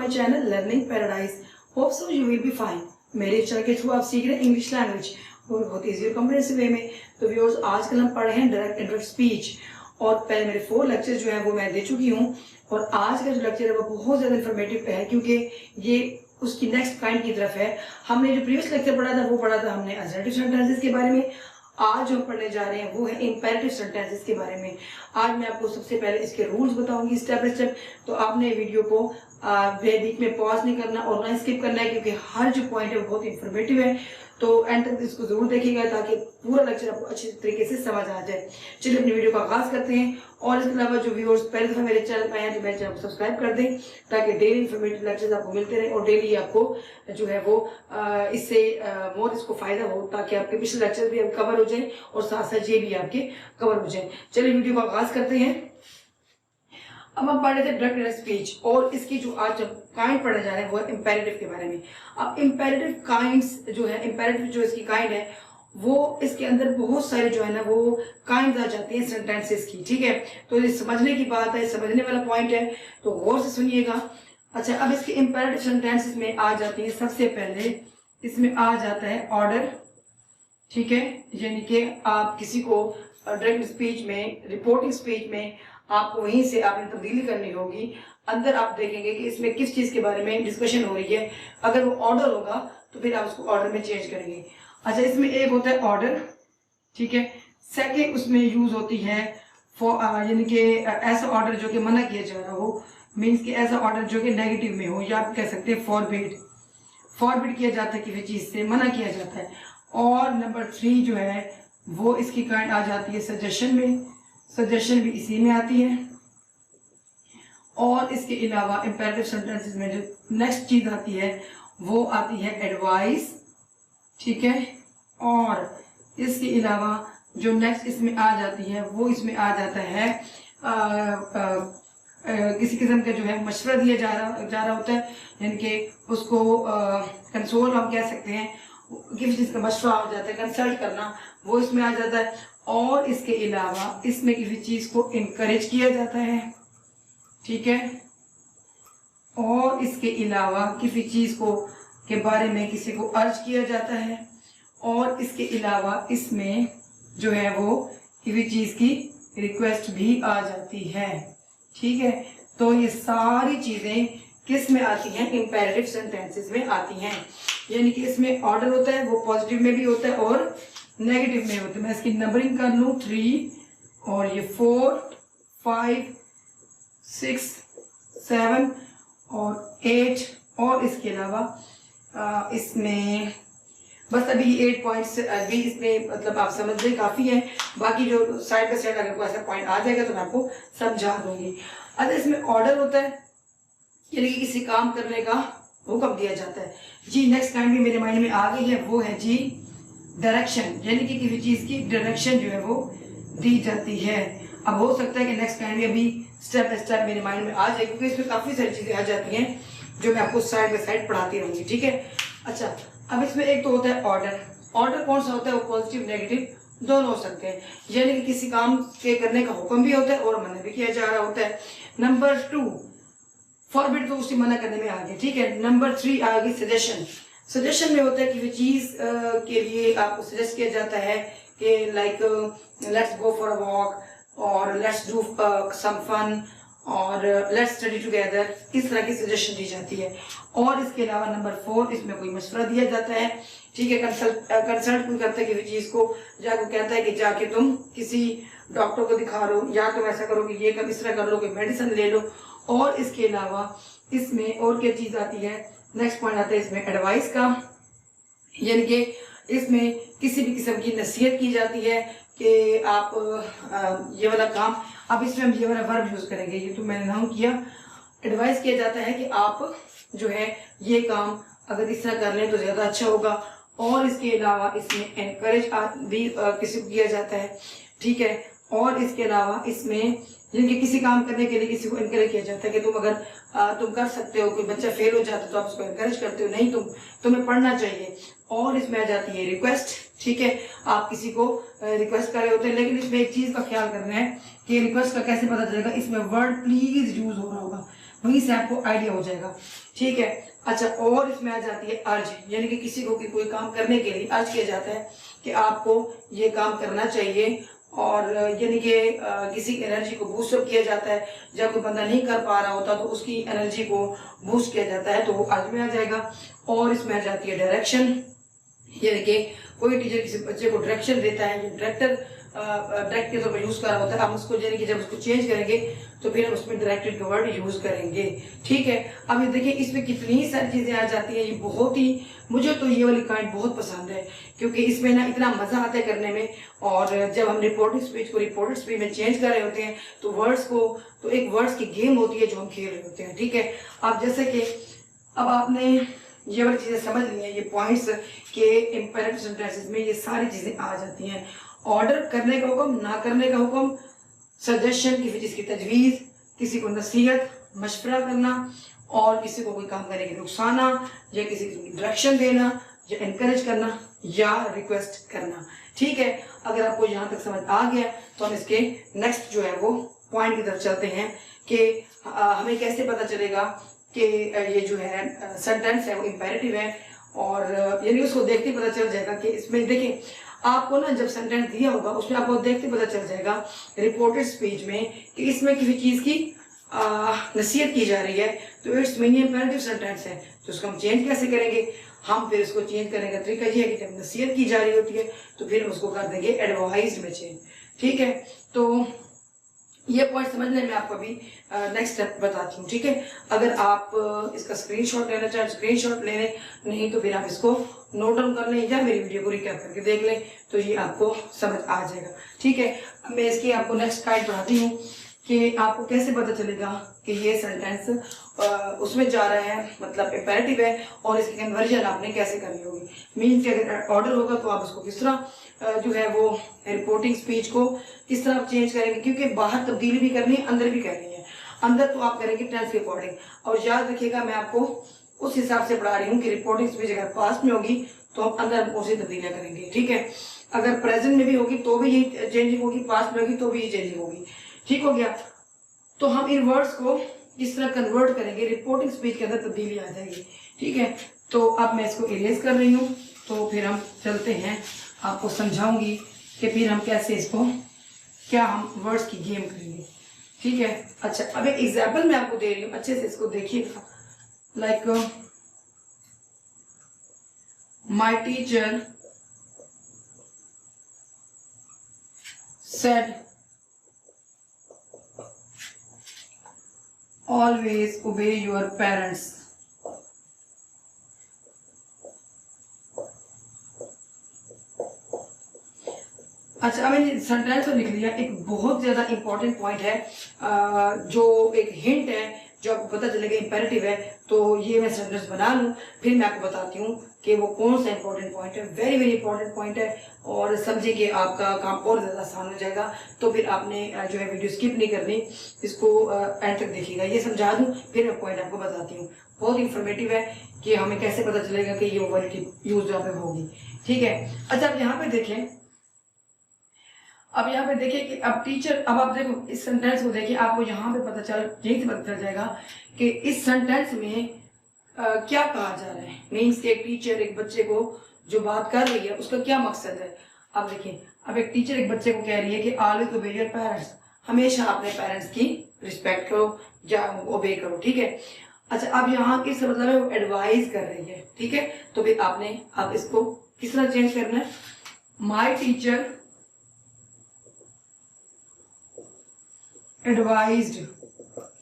My channel learning paradise. Hope so you will be fine. मेरे channel के through आप सीख रहे हैं इंग्लिश लैंग्वेज और बहुत ईजी और कॉम्प्रिहेंसिव वे में। तो व्यूअर्स, आजकल हम पढ़ रहे हैं डायरेक्ट इंटरेक्ट स्पीच और पहले मेरे 4 लेक्चर जो है वो मैं दे चुकी हूँ और आज का जो लेक्चर है वो बहुत ज़्यादा इन्फॉर्मेटिव है क्योंकि ये उसकी नेक्स्ट काइंड की तरफ है। हमने जो प्रीवियस लेक्चर पढ़ा था वो पढ़ा था हमने असर्टिव सेंटेंसेस के बारे में। आज जो हम पढ़ने जा रहे हैं वो है इंपेरेटिव सेंटेंसेस के बारे में। आज मैं आपको सबसे पहले इसके रूल्स बताऊंगी स्टेप बाय स्टेप। तो आपने वीडियो को बीच में पॉज नहीं करना और ना स्किप करना है क्योंकि हर जो पॉइंट है वो बहुत इंफॉर्मेटिव है। तो एंड तक इसको जरूर देखिएगा ताकि पूरा लेक्चर आपको अच्छे तरीके से समझ आ जाए। चलिए अपनी वीडियो का आगाज करते हैं और इसके अलावा जो व्यूअर्स पहले दफा मेरे चैनल पर आए हैं तो मेरे चैनल को सब्सक्राइब कर दें ताकि डेली इंफॉर्मेटिव लेक्चर्स आपको मिलते रहे और डेली आपको जो है वो इससे बहुत इसको फायदा हो ताकि आपके पिछले लेक्चर भी कवर हो जाए और साथ साथ ये भी आपके कवर हो जाए। चलिए वीडियो का आगाज करते हैं। अब हम पढ़ रहे थे डायरेक्ट स्पीच और इसकी जो आज काइंड पढ़ने जा रहे हैं वो है इंपेरेटिव के बारे में। अब इंपेरेटिव काइंड्स जो है, इंपेरेटिव जो इसकी काइंड है वो इसके अंदर बहुत सारे जो है ना वो काइंड आ जाती हैं सेंटेंसेस की। ठीक है, तो ये समझने की बात है, समझने वाला पॉइंट है, तो गौर से सुनिएगा। अच्छा, अब इसके इंपेरेटिव सेंटेंसेस में आ जाती है, सबसे पहले इसमें आ जाता है ऑर्डर। ठीक है, यानी कि आप किसी को डायरेक्ट स्पीच में, रिपोर्टिंग स्पीच में आपको वहीं से आपने तब्दीली करनी होगी। अंदर आप देखेंगे कि इसमें किस चीज के बारे में डिस्कशन हो रही है। अगर वो ऑर्डर होगा तो फिर आप उसको ऑर्डर में चेंज करेंगे। अच्छा, इसमें एक होता है ऑर्डर, ठीक है। सेकेंड उसमें यूज होती है फॉर, यानी कि ऐसा ऑर्डर जो कि मना किया जा रहा हो, मीन्स कि ऐसा ऑर्डर जो कि नेगेटिव में हो, या आप कह सकते हैं फॉरबिड, फॉरबिड किया जाता है किसी चीज से, मना किया जाता है। और नंबर 3 जो है वो इसकी काइंड आ जाती है सजेशन में, सजेशन भी इसी में आती है। और इसके अलावा इंपेरेटिव सेंटेंसेस में जो नेक्स्ट चीज आती है वो आती है एडवाइस, ठीक है। और इसके अलावा जो नेक्स्ट इसमें आ जाती है वो इसमें आ जाता है किसी किस्म का जो है मशवरा दिया जा रहा होता है, यानी कि उसको कंसोल हम कह सकते हैं, किसी चीज का मशवरा हो जाता है, कंसल्ट करना, वो इसमें आ जाता है। और इसके अलावा इसमें किसी चीज को इनकरेज किया जाता है, ठीक है। और इसके अलावा किसी चीज को के बारे में किसी को अर्ज किया जाता है। और इसके अलावा इसमें जो है वो किसी चीज की रिक्वेस्ट भी आ जाती है, ठीक है। तो ये सारी चीजें किस में आती हैं? इंपेरेटिव सेंटेंसेस में आती हैं। यानी कि इसमें ऑर्डर होता है, वो पॉजिटिव में भी होता है और नेगेटिव में होता है। मैं इसकी नंबरिंग कर लूँ 3 और ये 4, 5, 6, 7 और 8 और इसके अलावा इसमें बस अभी 8 पॉइंट्स अभी इसमें मतलब आप समझ लें काफ़ी है। बाकी जो साइड बाय साइड अगर कोई ऐसा पॉइंट आ जाएगा तो मैं आपको समझा दूंगी। अगर इसमें ऑर्डर होता है यानी कि किसी काम करने का हुक्म दिया जाता है। जी नेक्स्ट काइंड भी मेरे माइंड में आ गई है, वो है जी डायरेक्शन, यानी कि किसी चीज़ की डायरेक्शन जो है वो दी जाती है। अब हो सकता है कि नेक्स्ट काइंड भी अभी स्टेप बाय स्टेप मेरे माइंड में आ जाए क्योंकि इसमें काफ़ी सारी चीज़ें आ जाती हैं जो मैं आपको साइड बाय साइड पढ़ाती रहूँगी, ठीक है। अच्छा, अब इसमें एक तो होता है ऑर्डर। ऑर्डर कौन सा होता है? वो पॉजिटिव नेगेटिव दोनों हो सकते हैं, यानी कि किसी काम के करने का हुक्म भी होता है और मना भी किया जा रहा होता है। नंबर 2 फॉरबिड, तो उसी मना करने में आ गया, ठीक है। नंबर 3 आ गई सजेशन। सजेशन में होता है कि चीज के लिए आपको सजेस्ट किया जाता है कि like let's go for a walk और लेट्स डू सम फन और लेट्स स्टडी टुगेदर, इस तरह की सजेशन दी जाती है। और इसके अलावा नंबर 4 इसमें कोई मशवरा दिया जाता है, ठीक है। कंसल्ट कोई करता है किसी चीज को, जाकर कहता है कि जाके तुम किसी डॉक्टर को दिखा लो या तुम ऐसा करो कि ये कर, इस तरह कर लो, कोई मेडिसिन ले लो। और इसके अलावा इसमें और क्या चीज आती है? नेक्स्ट पॉइंट आता है इसमें एडवाइस का, यानी कि इसमें किसी भी किस्म की नसीहत की जाती है कि आप ये वाला काम, अब इसमें हम ये वाला वर्ब यूज करेंगे, ये तो मैंने नाम किया। एडवाइस किया जाता है कि आप जो है ये काम अगर इस तरह कर लें तो ज्यादा अच्छा होगा। और इसके अलावा इसमें एनकरेज भी किसी को किया जाता है, ठीक है। और इसके अलावा इसमें जिनके किसी काम करने के लिए किसी को इनकरेज किया जाता है कि तुम अगर तुम कर सकते हो, कोई बच्चा फेल हो जाता है तो आप उसको इनकरेज करते हो, नहीं तुम्हें पढ़ना चाहिए। और इसमें आ जाती है रिक्वेस्ट, ठीक है। आप किसी को रिक्वेस्ट कर रहे होते हैं, लेकिन इसमें एक चीज का ख्याल करना है कि रिक्वेस्ट का कैसे पता चलेगा? इसमें वर्ड प्लीज यूज हो रहा होगा। वहीं से आपको आइडिया हो जाएगा, ठीक है। अच्छा, और इसमें आ जाती है अर्ज, यानी कि किसी को कोई काम करने के लिए अर्ज किया जाता है कि आपको ये काम करना चाहिए, और यानी कि किसी की एनर्जी को बूस्ट अप किया जाता है। जब कोई बंदा नहीं कर पा रहा होता तो उसकी एनर्जी को बूस्ट किया जाता है, तो वो अर्ज में आ जाएगा। और इसमें आ जाती है डायरेक्शन, यानी कि कोई टीचर किसी बच्चे को डायरेक्शन देता है, ये डायरेक्ट के तौर पर यूज कर रहा होता है, हम उसको यानी कि जब उसको चेंज करेंगे तो फिर हम उसमें डायरेक्टेड का वर्ड यूज करेंगे, ठीक है। अब ये देखिए इसमें कितनी सारी चीजें आ जाती हैं, ये बहुत ही, मुझे तो ये वाली काइंड बहुत पसंद है, क्योंकि इसमें ना इतना मजा आता है करने में। और जब हम रिपोर्टिंग स्पीच को रिपोर्टेड स्पीच में चेंज कर रहे होते हैं तो वर्ड्स को, तो एक वर्ड्स की गेम होती है जो हम खेल रहे होते हैं, ठीक है। अब जैसे कि अब आपने ये वाली चीजें समझ ली हैं, ये पॉइंट्स के इंपेरेटिव सेंटेंसेस में ये सारी चीजें आ जाती हैं। ऑर्डर करने का हुक्म, ना करने का हुक्म, सजेशन किसी चीज की तजवीज़, किसी को नसीहत मशवरा करना, और किसी को कोई काम करने की रुखसाना, या किसी को डायरेक्शन देना, या इनकरेज करना, या रिक्वेस्ट करना, ठीक है। अगर आपको यहाँ तक समझ आ गया तो हम इसके नेक्स्ट जो है वो पॉइंट की तरफ चलते हैं कि हमें कैसे पता चलेगा कि ये जो है सेंटेंस है वो इंपेरेटिव है, और यानी उसको देखते पता चल जाएगा कि इसमें देखिए आपको ना जब सेंटेंस दिया होगा उसमें आपको देखते पता चल जाएगा रिपोर्टेड स्पीच में कि इसमें किसी चीज की नसीहत की जा रही है, तो इट्स मीन इंपेरेटिव सेंटेंस है। तो उसको हम चेंज कैसे करेंगे, हम फिर इसको चेंज करने का तरीका ये है कि जब नसीहत की जा रही होती है तो फिर हम उसको कर देंगे एडवाइज्ड में चेंज, ठीक है। तो ये पॉइंट समझने में आपको अभी नेक्स्ट स्टेप बताती हूँ, ठीक है। अगर आप इसका स्क्रीनशॉट लेना चाहें स्क्रीनशॉट ले लें, नहीं तो फिर आप इसको नोट डाउन कर लें या मेरी वीडियो को रिकैप करके देख लें, तो ये आपको समझ आ जाएगा, ठीक है। अब मैं इसकी आपको नेक्स्ट गाइड पढ़ाती हूँ कि आपको कैसे पता चलेगा कि ये सेंटेंस उसमें जा रहा है, मतलब इंपेरेटिव है, और इसकी कन्वर्जन आपने कैसे करनी होगी। मीन्स कि अगर ऑर्डर होगा तो आप उसको किस तरह जो है वो रिपोर्टिंग स्पीच को किस तरह आप चेंज करेंगे, क्योंकि बाहर तब्दीली भी करनी है, अंदर भी करनी है। अंदर तो आप करेंगे टेंस के अकॉर्डिंग, और याद रखिएगा मैं आपको उस हिसाब से पढ़ा रही हूँ कि रिपोर्टिंग स्पीच अगर पास्ट में होगी तो हम अंदर उसी तब्दीलियाँ करेंगे, ठीक है। अगर प्रेजेंट में भी होगी तो भी ये चेंजिंग होगी, पास्ट में होगी तो भी ये चेंजिंग होगी, ठीक हो गया। तो हम इन वर्ड्स को इस तरह कन्वर्ट करेंगे, रिपोर्टिंग स्पीच के अंदर तब्दीली आ जाएगी, ठीक है। तो अब मैं इसको इरेज कर रही हूँ, तो फिर हम चलते हैं, आपको समझाऊंगी कि फिर हम कैसे इसको, क्या हम वर्ड्स की गेम करेंगे, ठीक है। अच्छा, अब एक एग्जाम्पल मैं आपको दे रही हूँ, अच्छे से इसको देखिएगा। Like my teacher said always obey your parents। अच्छा, मैंने सेंटेंस तो लिख लिया। एक बहुत ज्यादा इंपॉर्टेंट पॉइंट है जो एक हिंट है जो आपको पता चलेगा इंपेरेटिव है, तो ये मैं सेंटेंस बना लूँ, फिर मैं आपको बताती हूँ कि वो कौन सा इंपॉर्टेंट पॉइंट है। वेरी वेरी इंपॉर्टेंट पॉइंट है, और समझिए कि आपका काम और ज़्यादा आसान हो जाएगा। तो फिर आपने जो है वीडियो स्किप नहीं करनी, इसको एंड तक देखिएगा। ये समझा दूँ फिर मैं पॉइंट आपको बताती हूँ। बहुत इंफॉर्मेटिव है कि हमें कैसे पता चलेगा कि ये वर्ड यूज यहाँ पे होगी, ठीक है। अच्छा, अब यहाँ पे देखें, अब यहाँ पे देखिए कि अब टीचर, अब आप देखो इस सेंटेंस को देखिए, आपको यहाँ पे पता चल जाएगा कि इस सेंटेंस में क्या कहा जा रहा है। मीन्स कि एक टीचर एक बच्चे को जो बात कर रही है उसका क्या मकसद है। अब देखिए, अब एक टीचर एक बच्चे को कह रही है कि ऑलवेज ओबे योर पेरेंट्स, हमेशा अपने पेरेंट्स की रिस्पेक्ट करो या ओबे करो, ठीक है। अच्छा, अब यहाँ किस मतलब है, वो एडवाइज कर रही है, ठीक है। तो फिर आपने अब इसको किस तरह चेंज करना है, माई टीचर एडवाइज्ड,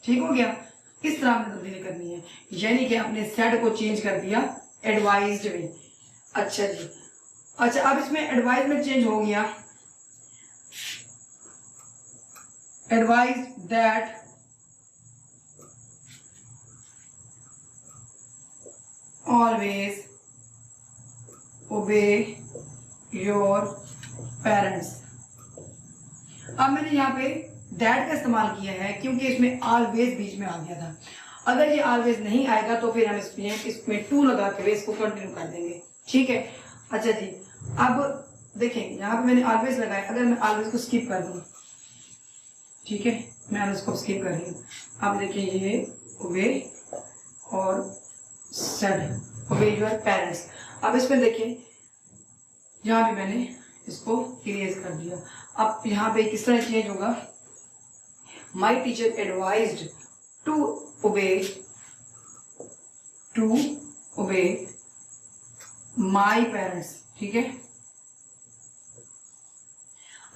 ठीक हो गया। इस तरह आपने तब्दीली करनी है, यानी कि आपने सेड को चेंज कर दिया एडवाइज्ड में। अच्छा जी, अच्छा, अब इसमें एडवाइज में चेंज हो गया, एडवाइज दैट ऑलवेज ओबे योर पेरेंट्स। अब मैंने यहाँ पे दैट का इस्तेमाल किया है क्योंकि इसमें ऑलवेज बीच में आ गया था। अगर ये ऑलवेज नहीं आएगा तो फिर हम इसमें टू लगा के इसको कंटिन्यू कर देंगे, ठीक है। अच्छा जी, अब देखें यहाँ पे मैंने ऑलवेज लगाया, अगर मैं ऑलवेज को स्किप कर दूँ, ठीक है, मैं ऑलवेज को स्किप कर रही हूँ। अब देखिए ये ओबे और सेड ओबे योर पेरेंट्स। अब इसमें देखिए यहाँ भी मैंने इसको इरेज कर दिया। अब यहाँ पे किस तरह चेंज होगा, my teacher advised to obey my parents. ठीक है,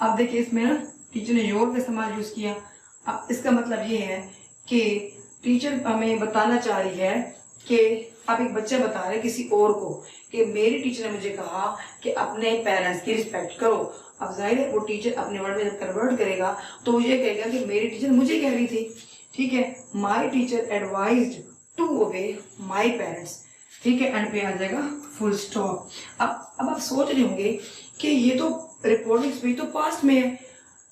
अब देखिए इसमें ना टीचर ने योर का इस्तेमाल यूज किया। अब इसका मतलब ये है कि टीचर हमें बताना चाह रही है कि अब एक बच्चा बता रहा है किसी और को कि मेरी टीचर ने मुझे कहा कि अपने पेरेंट्स की रिस्पेक्ट करो। अब जाहिर है वो टीचर अपने वर्ड में जब कन्वर्ट करेगा तो वो ये कहेगा कि मेरी टीचर मुझे कह रही थी। ठीक है, my teacher advised to obey my parents. ठीक है, एंड पे आ जाएगा फुल स्टॉप। अब आप सोच रहे होंगे कि ये तो रिपोर्टिंग स्पीच तो पास्ट में है,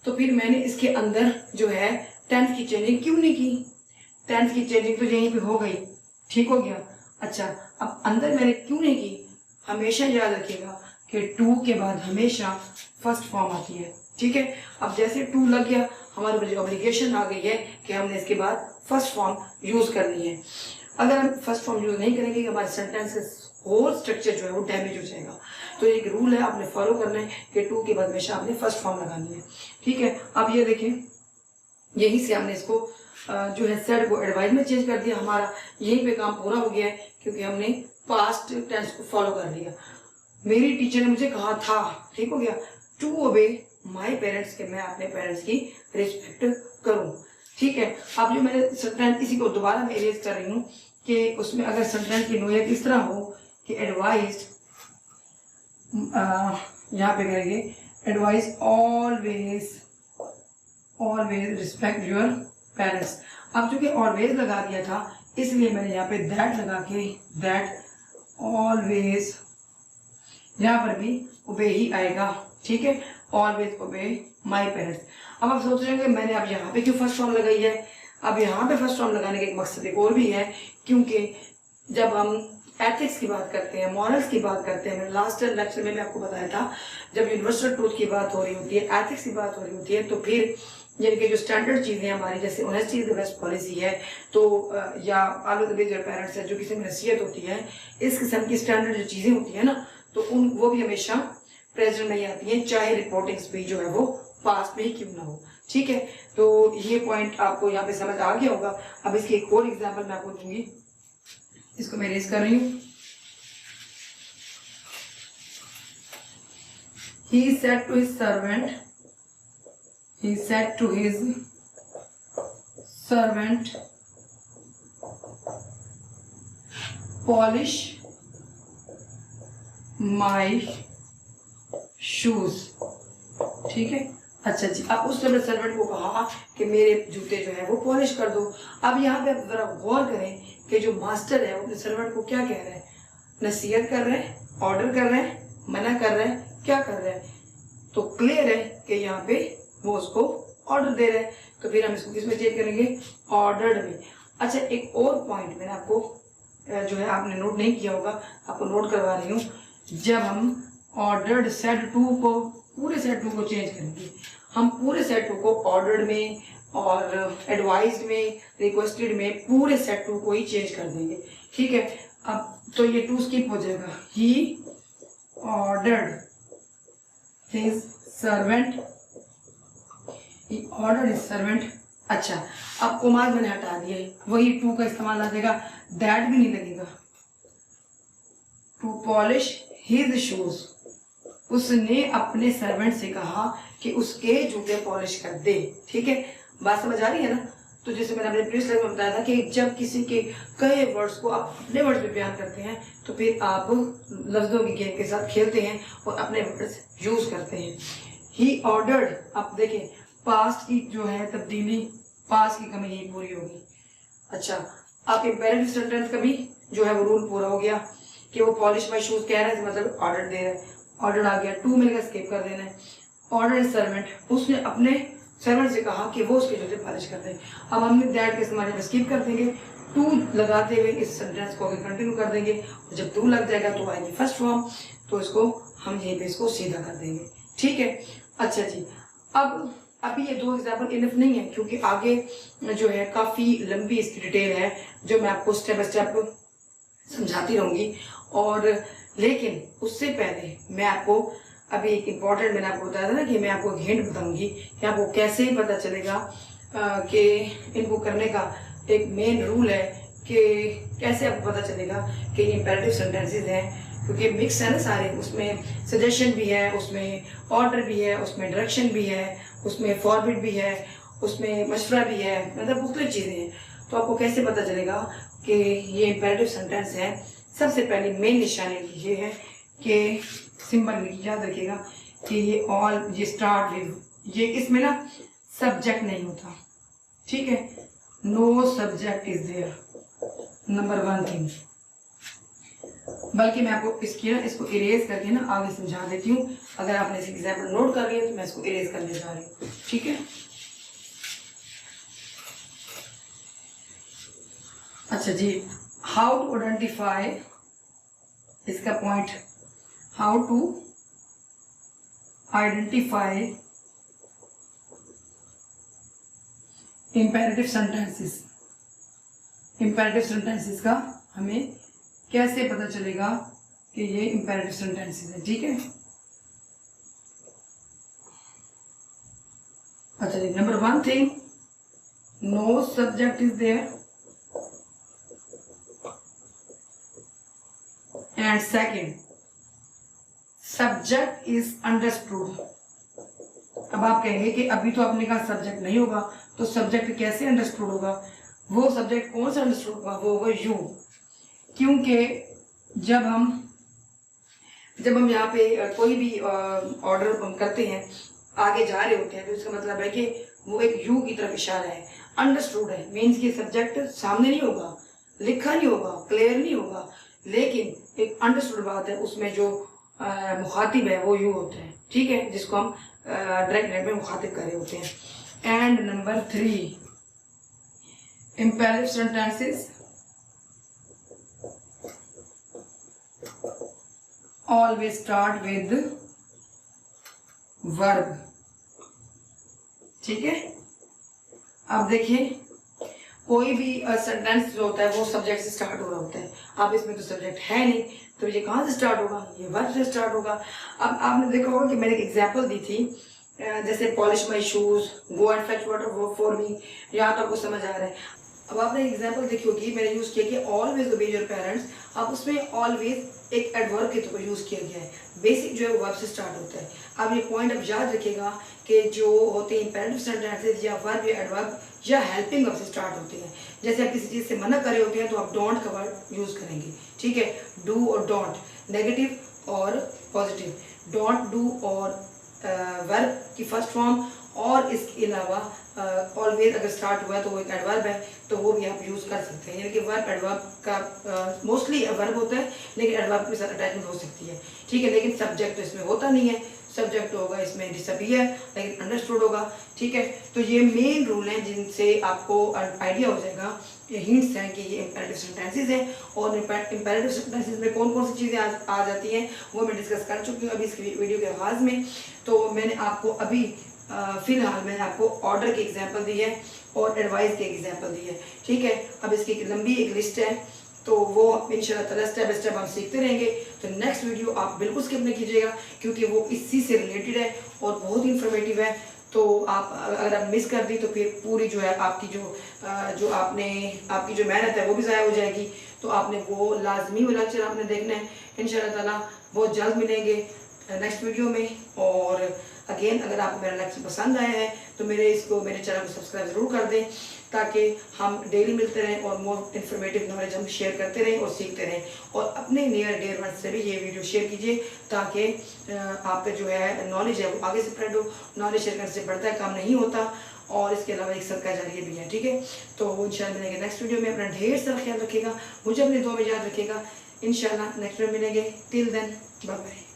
तो फिर मैंने इसके अंदर जो है टेंस की चेंजिंग क्यों नहीं की। टेंस की चेंजिंग तो यहीं पे हो गई, ठीक हो गया। अच्छा, अब अंदर मैंने क्यों नहीं की, हमेशा याद रखिएगा कि टू के बाद हमेशा फर्स्ट फॉर्म आती है। ठीक है, अब जैसे टू लग गया हमारे ऊपर ऑब्लिगेशन आ गई है कि हमने इसके बाद फर्स्ट फॉर्म यूज करनी है। अगर हम फर्स्ट फॉर्म यूज नहीं करेंगे हमारे सेंटेंस का होल स्ट्रक्चर जो है वो डैमेज हो जाएगा। तो एक रूल है आपने फॉलो करना है कि टू के बाद हमेशा आपने फर्स्ट फॉर्म लगानी है। ठीक है, अब ये देखें यहीं से हमने इसको जो है सेड को एडवाइज में चेंज कर दिया। हमारा यहीं पे काम पूरा हो गया है क्योंकि हमने पास्ट टेंस को फॉलो कर लिया। मेरी टीचर ने मुझे कहा था, ठीक हो गया, टू ओबे माई पेरेंट्स, के मैं अपने पेरेंट्स की रिस्पेक्ट करूं। ठीक है, अब जो मैंने सेंटेंस इसी को दोबारा मैं इरेज कर रही हूँ कि उसमें अगर सेंटेंस की नोयत इस तरह हो कि एडवाइज, यहाँ पे करेंगे advise always respect your parents. अब चूंकि ऑलवेज लगा दिया था इसलिए मैंने यहाँ पे दैट लगा के दैट ऑलवेज, यहाँ पर भी ओबे ही आएगा। ठीक है, ऑलवेज ओबे माई पेरेंट्स। अब आप सोच रहे हैं कि मैंने अब यहाँ पे क्यों फर्स्ट फॉर्म लगाई है। अब यहाँ पे फर्स्ट फॉर्म लगाने का एक मकसद एक और भी है, क्योंकि जब हम एथिक्स की बात करते हैं, मॉरल्स की बात करते हैं, मैंने लास्ट लेक्चर में आपको बताया था जब यूनिवर्सल ट्रूथ की बात हो रही होती है, एथिक्स की बात हो रही होती है, तो फिर यानी कि जो स्टैंडर्ड चीज़ें हमारी जैसे honesty is the best policy है, तो या ऑलवेज ओबे योर पेरेंट्स है, जो किसी में नसीहत होती है, इस किस्म की स्टैंडर्ड जो चीज़ें होती है ना, तो वो भी हमेशा प्रेजेंट में ही आती हैं, चाहे रिपोर्टिंग स्पीच जो है वो पास्ट में ही क्यों ना हो। ठीक है, तो ये पॉइंट आपको यहाँ पे समझ आ गया होगा। अब इसकी एक और एग्जाम्पल मैं आपको दूंगी, इसको मैं रेज कर रही हूँ। He said to his servant, polish my shoes। ठीक है, अच्छा जी, अब उसने अपने सर्वेंट को कहा कि मेरे जूते जो है वो पॉलिश कर दो। अब यहाँ पे आप जरा गौर करें कि जो मास्टर है वो अपने सर्वेंट को क्या कह रहे हैं, नसीहत कर रहे हैं, ऑर्डर कर रहे हैं, मना कर रहे हैं, क्या कर रहे हैं। तो क्लियर है कि यहाँ पे वो उसको ऑर्डर दे रहे हैं, तो फिर हम इसको किसमें चेंज करेंगे, ऑर्डर्ड में। अच्छा, एक और पॉइंट मैंने आपको जो है आपने नोट नहीं किया होगा, आपको नोट करवा रही हूँ। जब हम ऑर्डर्ड सेड टू को, पूरे सेड टू को चेंज करेंगे, हम पूरे सेड टू को ऑर्डर्ड में और एडवाइज्ड में, रिक्वेस्टेड में, पूरे सेड टू को ही चेंज कर देंगे। ठीक है, अब तो ये टू स्किप हो जाएगा। He ordered his servant, he ordered his servant। अच्छा, अब कोमाज मैंने हटा दिया, वही टू का इस्तेमाल आ जाएगा, दैट भी नहीं लगेगा। टू पॉलिश हिज शूज, उसने अपने सर्वेंट से कहा कि उसके जूते पॉलिश कर दे। ठीक है, बात समझ आ रही है ना। तो जैसे मैंने अपने प्रीवियस लेक्चर में बताया था कि जब किसी के कहे वर्ड्स को आप अपने वर्ड्स में बयान करते हैं तो फिर आप लफ्जों की गेम के साथ खेलते हैं और अपने वर्ड्स यूज करते हैं। ही ऑर्डर्ड, अब देखें पास्ट की जो है तब्दीली, पास्ट की कमी यही पूरी होगी। अच्छा, आप इम्पेरेटिव सेंटेंस का भी जो है वो रूल पूरा हो गया कि वो पॉलिश माई शूज कह रहे हैं, मतलब ऑर्डर दे रहे हैं, ऑर्डर आ गया। टू मिलकर स्किप कर देना है। ऑर्डर सर्वेंट, उसने अपने सर्वेंट से कहा कि वो उसके जूते पॉलिश कर दे। अब हमने दैट के इस्तेमाल में स्किप कर देंगे, टू लगाते हुए इस सेंटेंस को आगे कंटिन्यू कर देंगे, और जब टू लग जाएगा तो आएगी फर्स्ट फॉर्म, तो इसको हम यहीं पे इसको सीधा कर देंगे। ठीक है, अच्छा जी, अब अभी ये 2 एग्जाम्पल इनफ नहीं है, क्योंकि आगे जो है काफ़ी लंबी इसकी डिटेल है जो मैं आपको स्टेप बाय स्टेप समझाती रहूँगी। और लेकिन उससे पहले मैं आपको अभी एक इम्पॉर्टेंट, मैंने आपको बताया था ना कि मैं आपको हिंट बताऊंगी कि आपको कैसे पता चलेगा कि इनको करने का एक मेन रूल है कि कैसे आपको पता चलेगा कि ये इम्पेरेटिव सेंटेंसेस हैं, क्योंकि मिक्स है ना सारे, उसमें सजेशन भी है, उसमें ऑर्डर भी है, उसमें डायरेक्शन भी है, उसमें फॉरवर्ड भी है, उसमें मशवरा भी है, मतलब मुख्तलिफ चीज़ें हैं। तो आपको कैसे पता चलेगा कि ये इम्पेरेटिव सेंटेंस है? सबसे पहले मेन निशानी ये है कि सिंपल याद रखिएगा कि ये स्टार्ट विद, ये इसमें ना सब्जेक्ट नहीं होता, ठीक है, no subject is there, number 1 thing. बल्कि मैं आपको इसको इरेज करके ना आगे समझा देती हूँ। अगर आपने इस एग्जाम्पल नोट कर लिया तो मैं इसको इरेज करने जा रही हूँ, ठीक है। अच्छा जी, हाउ टू आइडेंटिफाई, इसका point, how to identify imperative sentences. Imperative sentences का हमें कैसे पता चलेगा कि ये इम्पेरेटिव सेंटेंसेस है, ठीक है। अच्छा जी, number 1 thing, no subject is there, and second, subject is understood. अब आप कहेंगे कि अभी तो आपने कहा सब्जेक्ट नहीं होगा, तो सब्जेक्ट कैसे अंडरस्टूड होगा? वो सब्जेक्ट कौन सा अंडरस्टूड होगा? वो होगा यू, क्योंकि जब हम यहाँ पे कोई भी ऑर्डर करते हैं, आगे जा रहे होते हैं, तो इसका मतलब है कि वो एक यू की तरफ इशारा है। अंडरस्टूड है मीन्स कि सब्जेक्ट सामने नहीं होगा, लिखा नहीं होगा, क्लियर नहीं होगा, लेकिन एक अंडरस्टूड बात है, उसमें जो मुखातिब है वो यू होता है, ठीक है, जिसको हम डायरेक्ट लाइन में मुखातिब कर रहे होते हैं। And number 3, imperative sentences always start with verb, ठीक है। अब देखिए, कोई भी सेंटेंस जो होता है वो सब्जेक्ट से स्टार्ट हो रहा होता है। अब इसमें तो सब्जेक्ट है नहीं, तो ये कहाँ से स्टार्ट होगा? ये वर्ब से स्टार्ट होगा। अब आपने देखा होगा कि मैंने एक एग्जांपल दी थी, जैसे polish my shoes, go and fetch water for me, यहाँ तो आपको समझ आ रहा है। अब आपने एग्जांपल देखी होगी, मैंने यूज किया कि ऑलवेज ओबे योर पेरेंट्स। अब उसमें ऑलवेज एक एडवर्ब के तौर पर यूज किया गया है, बेसिक जो है वो वर्ब से स्टार्ट होता है। अब ये पॉइंट अब याद रखिएगा कि जो होते हैं इम्पेरेटिव सेंटेंसेस या वर्ब या एडवर्ब या हेल्पिंग वर्ब से स्टार्ट होते हैं। जैसे आप किसी चीज़ से मना कर रहे होते हैं तो आप डोंट का वर्ड यूज करेंगे, ठीक है, डू और डोंट, नेगेटिव और पॉजिटिव, डोंट डू और वर्ब की फर्स्ट फॉर्म, और इसके अलावा ऑलवेज अगर स्टार्ट हुआ है तो वो एक एडवर्ब है, तो वो भी आप यूज़ कर सकते हैं। यानी कि वर्ब एडवर्ब का मोस्टली वर्ब होता है, लेकिन एडवर्ब के साथ अटैचमेंट हो सकती है, ठीक है। लेकिन सब्जेक्ट तो इसमें होता नहीं है, सब्जेक्ट होगा इसमें डिसअपियर, लेकिन अंडरस्टूड होगा, ठीक है। तो ये मेन रूल हैं जिनसे आपको आइडिया हो जाएगा, ये हिंट्स हैं कि ये इम्पेरेटिव सेंटेंसेस हैं। और इम्पेरेटिव सेंटेंसेस में कौन कौन सी चीज़ें आ जाती हैं वो मैं डिस्कस कर चुकी हूँ अभी इस वीडियो के आगाज़ में। तो मैंने आपको अभी फिलहाल मैंने आपको ऑर्डर की एग्जांपल दी है और एडवाइस की एग्जांपल दी है, ठीक है। अब इसकी एक लंबी एक लिस्ट है, तो वो इंशाल्लाह ताला स्टेप बाय स्टेप हम सीखते रहेंगे। तो नेक्स्ट वीडियो आप बिल्कुल स्किप नहीं कीजिएगा, क्योंकि वो इसी से रिलेटेड है और बहुत इंफॉर्मेटिव है। तो आप अगर आप मिस कर दी तो फिर पूरी जो है आपकी आपकी जो मेहनत है वो भी ज़ाया हो जाएगी। तो आपने वो लाजमी वो लेक्चर आपने देखना है। इंशाल्लाह ताला बहुत जल्द मिलेंगे नेक्स्ट वीडियो में। और अगेन, अगर आपको मेरा लेक्चर पसंद आया है तो मेरे चैनल को सब्सक्राइब ज़रूर कर दें, ताकि हम डेली मिलते रहें और मोर इन्फॉर्मेटिव नॉलेज हम शेयर करते रहें और सीखते रहें। और अपने नियर डियर वन से भी ये वीडियो शेयर कीजिए, ताकि आपका जो है नॉलेज है वो आगे स्प्रेड हो। नॉलेज शेयर करने से बढ़ता है, काम नहीं होता, और इसके अलावा एक सदका जारिया भी है, ठीक है। तो इंशाल्लाह मिलेंगे नेक्स्ट वीडियो में। अपना ढेर सारा ख्याल रखिएगा, मुझे अपने दुआ में याद रखिएगा। इंशाल्लाह नेक्स्ट वीडियो मिलेंगे। Till then, bye bye.